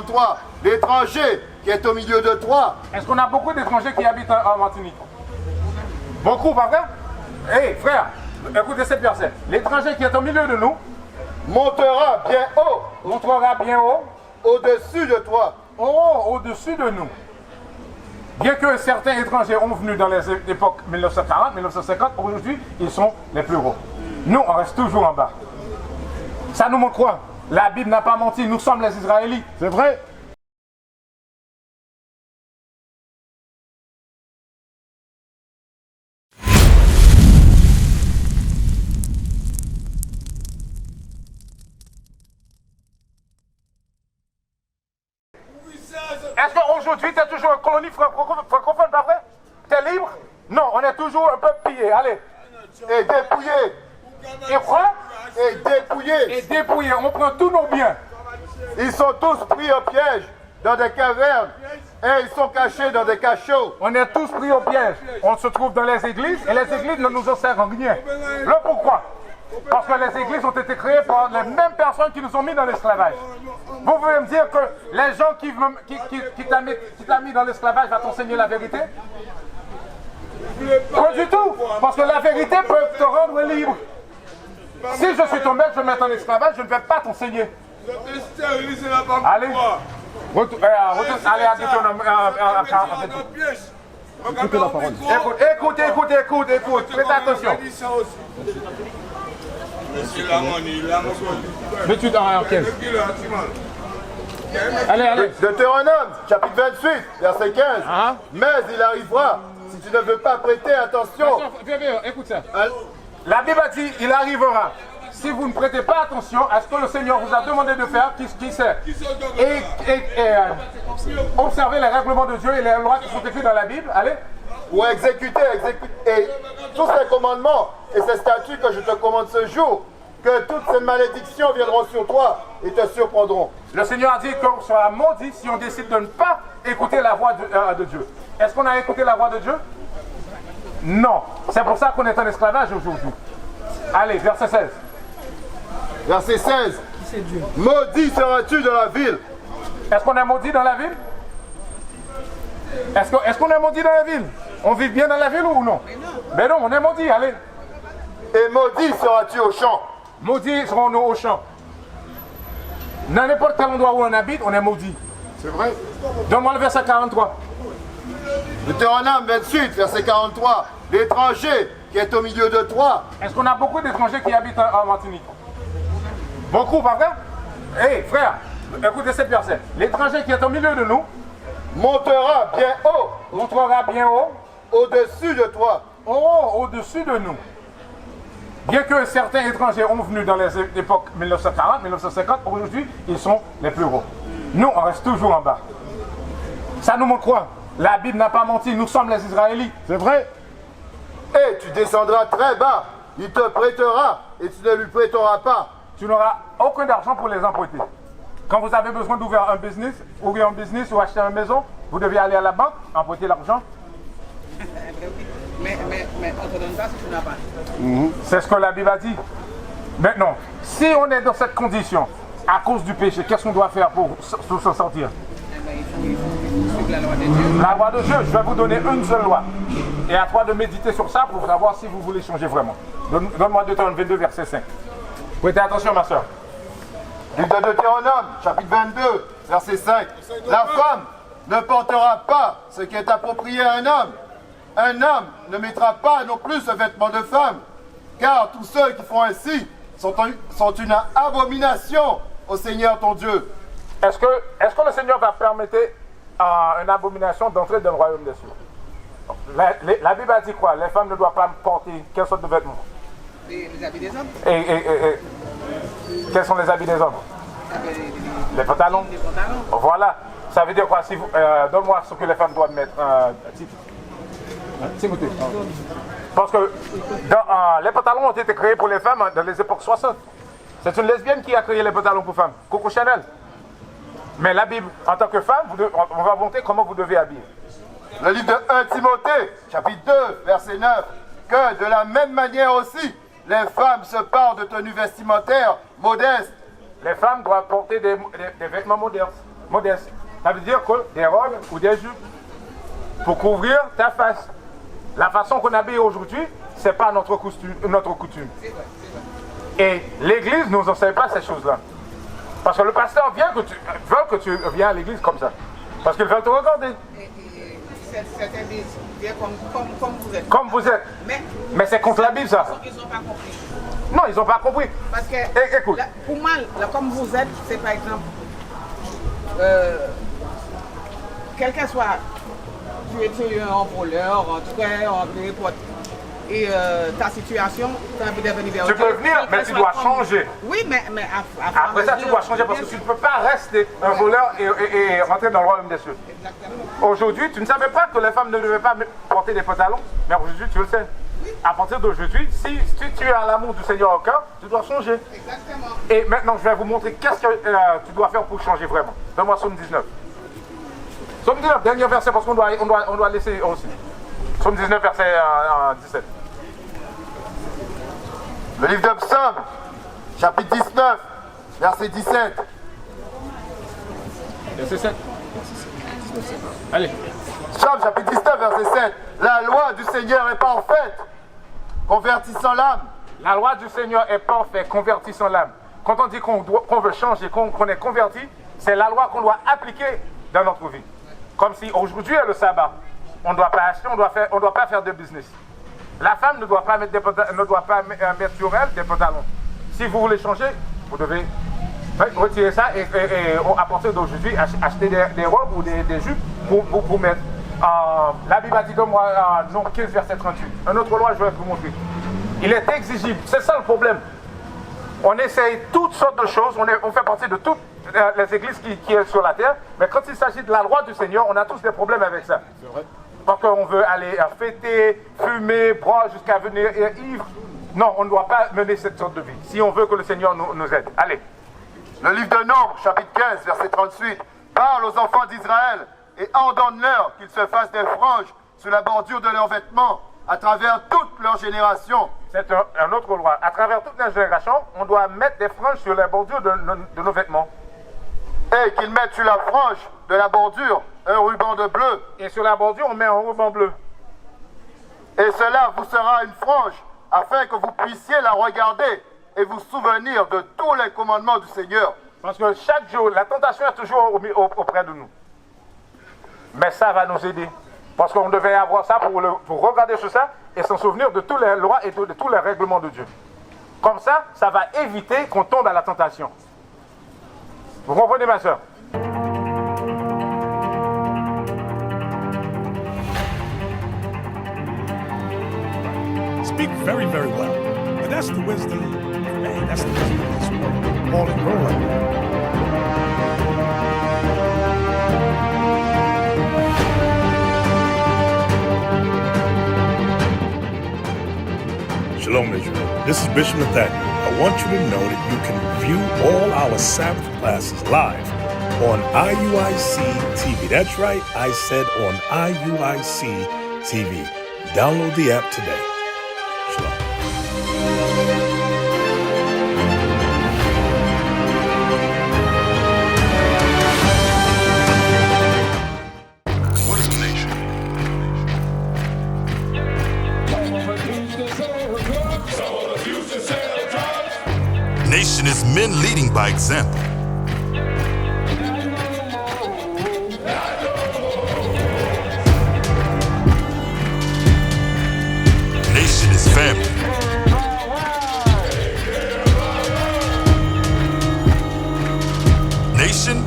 Toi, l'étranger qui est au milieu de toi. Est-ce qu'on a beaucoup d'étrangers qui habitent en Martinique? Beaucoup, pas vrai? Hé, frère, écoutez cette verset. L'étranger qui est au milieu de nous Montera bien haut. montrera bien haut, Au-dessus de toi. au-dessus de nous. Bien que certains étrangers ont venu dans les époques 1940, 1950, aujourd'hui, ils sont les plus hauts. Nous, on reste toujours en bas. Ça nous montre quoi? La Bible n'a pas menti, nous sommes les Israélites. C'est vrai? Est-ce qu'aujourd'hui, tu es toujours une colonie francophone, pas vrai? Tu es libre? Non, on est toujours un peu pillé. Allez. Et dépouillé. Et quoi? Et dépouillé. Et dépouillé. On prend tous nos biens. Ils sont tous pris au piège dans des cavernes. Et ils sont cachés dans des cachots. On est tous pris au piège. On se trouve dans les églises et les églises ne nous en servent en rien. Le pourquoi? Parce que les églises ont été créées par les mêmes personnes qui nous ont mis dans l'esclavage. Vous pouvez me dire que les gens qui t'a mis dans l'esclavage vont t'enseigner la vérité? Pas du tout. Parce que la vérité peut te rendre libre. Si je suis ton maître, je vais mettre en esclavage, je ne vais pas t'enseigner. Allez. Allez à Deutéronome 40. Écoutez la parole. Écoute. Faites attention. Mais tu t'en rends quel? Allez. Deutéronome, chapitre 28, verset 15. Mais il arrivera, si tu ne veux pas prêter attention. Écoute ça. La Bible a dit, il arrivera. Si vous ne prêtez pas attention à ce que le Seigneur vous a demandé de faire, qui sait? Et observez les règlements de Dieu et les lois qui sont écrites dans la Bible. Allez. Ou exécuter tous ces commandements et ces statuts que je te commande ce jour, que toutes ces malédictions viendront sur toi et te surprendront. Le Seigneur a dit qu'on sera maudit si on décide de ne pas écouter la voix de Dieu. Est-ce qu'on a écouté la voix de Dieu? Non. C'est pour ça qu'on est en esclavage aujourd'hui. Allez, verset 16. Verset 16. Maudit seras-tu dans la ville. Est-ce qu'on est maudit dans la ville? Est-ce qu'on est maudit dans la ville? On vit bien dans la ville ou non? Mais non, on est maudit, allez. Et maudit seras-tu au champ. Maudits serons-nous au champ. Dans n'importe quel endroit où on habite, on est maudit. C'est vrai. Donne-moi le verset 43. Deutéronome 28, verset 43. L'étranger qui est au milieu de toi. Est-ce qu'on a beaucoup d'étrangers qui habitent en Martinique? Beaucoup, pas vrai? Hé, frère, écoutez cette verset. L'étranger qui est au milieu de nous Montera bien haut. montrera bien haut, Au-dessus de toi. au-dessus de nous. Bien que certains étrangers ont venu dans les époques 1940, 1950, aujourd'hui, ils sont les plus hauts. Nous, on reste toujours en bas. Ça nous montre quoi? La Bible n'a pas menti, nous sommes les Israélites. C'est vrai. Et tu descendras très bas. Il te prêtera et tu ne lui prêteras pas. Tu n'auras aucun argent pour les emprunter. Quand vous avez besoin d'ouvrir un business ou acheter une maison, vous devez aller à la banque, emprunter l'argent. Mais on te donne pas si tu n'as pas. C'est ce que la Bible a dit. Maintenant, si on est dans cette condition, à cause du péché, qu'est-ce qu'on doit faire pour s'en sortir? Il faut suivre la loi de Dieu. La loi de Dieu, je vais vous donner une seule loi. Et à toi de méditer sur ça pour savoir si vous voulez changer vraiment. Donne-moi Deutéronome 22, verset 5. Prêtez attention, ma soeur. Livre de Deutéronome, chapitre 22, verset 5. La femme ne portera pas ce qui est approprié à un homme. Un homme ne mettra pas non plus ce vêtement de femme, car tous ceux qui font ainsi sont une abomination au Seigneur ton Dieu. Est-ce que le Seigneur va permettre à une abomination d'entrer dans le royaume des cieux? La Bible a dit quoi? Les femmes ne doivent pas porter quelle sorte de vêtements? Les habits des hommes. Et quels sont les habits des hommes? Les pantalons. Les pantalons. Voilà. Ça veut dire quoi? Si donne-moi ce que les femmes doivent mettre. Parce que les pantalons ont été créés pour les femmes dans les époques 60. C'est une lesbienne qui a créé les pantalons pour femmes. Coco Chanel. Mais la Bible, en tant que femme, on va montrer comment vous devez habiller. Le livre de 1 Timothée, chapitre 2, verset 9. Que de la même manière aussi, les femmes se parent de tenues vestimentaires modestes. Les femmes doivent porter des vêtements modernes. modestes. Ça veut dire que des robes ou des jupes pour couvrir ta face. La façon qu'on habille aujourd'hui, ce n'est pas notre coutume. Et l'Église ne nous enseigne pas ces choses-là. Parce que le pasteur veut que tu viennes à l'église comme ça. Parce qu'ils veulent te regarder. Certains disent, viens comme vous êtes. Comme vous êtes. Mais c'est contre la Bible, ça. Ils n'ont pas compris. Non, ils n'ont pas compris. Parce que, écoute. Pour moi, comme vous êtes, c'est par exemple, quel que soit, tu es un voleur, en tout cas, n'importe. Et ta situation, tu as envie de venir vers Dieu. Tu peux venir, mais tu dois changer. Oui, mais après ça, tu dois changer parce que tu ne peux pas rester un voleur et rentrer dans le royaume des cieux. Exactement. Aujourd'hui, tu ne savais pas que les femmes ne devaient pas porter des pantalons, mais aujourd'hui, tu le sais. À partir d'aujourd'hui, si tu as l'amour du Seigneur au cœur, tu dois changer. Exactement. Et maintenant, je vais vous montrer qu'est-ce que tu dois faire pour changer vraiment. Donne-moi Psaume 19. Psaume 19, dernier verset, parce qu'on doit laisser aussi. Psaume 19, verset 17. Le livre de Psaume, chapitre 19, verset 17. Verset 7. Allez. Psaume, chapitre 19, verset 7. La loi du Seigneur est parfaite, convertissant l'âme. La loi du Seigneur est parfaite, convertissant l'âme. Quand on dit qu'on veut changer, qu'on est converti, c'est la loi qu'on doit appliquer dans notre vie. Comme si aujourd'hui est le sabbat. On ne doit pas acheter, on ne doit pas faire de business. La femme ne doit pas mettre sur elle des pantalons. Si vous voulez changer, vous devez retirer ça et à partir d'aujourd'hui, acheter des robes ou des jupes pour mettre. La Bible a dit dans Nombre 15, verset 38. Un autre loi, je vais vous montrer. Il est exigible. C'est ça le problème. On essaye toutes sortes de choses, on fait partie de toutes les églises qui sont sur la terre, mais quand il s'agit de la loi du Seigneur, on a tous des problèmes avec ça. C'est vrai. Parce qu'on veut aller fêter, fumer, boire jusqu'à venir ivre. Non, on ne doit pas mener cette sorte de vie. Si on veut que le Seigneur nous aide. Allez. Le livre de Nombre, chapitre 15, verset 38. Parle aux enfants d'Israël et ordonne-leur qu'ils se fassent des franges sur la bordure de leurs vêtements à travers toute leur génération. C'est un autre loi. À travers toute la génération, on doit mettre des franges sur la bordure de nos vêtements. Et qu'ils mettent sur la frange de la bordure un ruban de bleu. Et sur la bordure, on met un ruban bleu. Et cela vous sera une frange, afin que vous puissiez la regarder et vous souvenir de tous les commandements du Seigneur. Parce que chaque jour, la tentation est toujours auprès de nous. Mais ça va nous aider. Parce qu'on devait avoir ça pour regarder sur ça et s'en souvenir de toutes les lois et de tous les règlements de Dieu. Comme ça, ça va éviter qu'on tombe à la tentation. Vous comprenez, ma soeur? Speak very, very well. But that's the wisdom, man, that's the wisdom of this world. Paul and Roland. Shalom, Israel. This is Bishop Nathaniel. I want you to know that you can view all our Sabbath classes live on IUIC TV. That's right, I said on IUIC TV. Download the app today. Shalom. What is the nation? Nation is men leading by example. Nation is family. Nation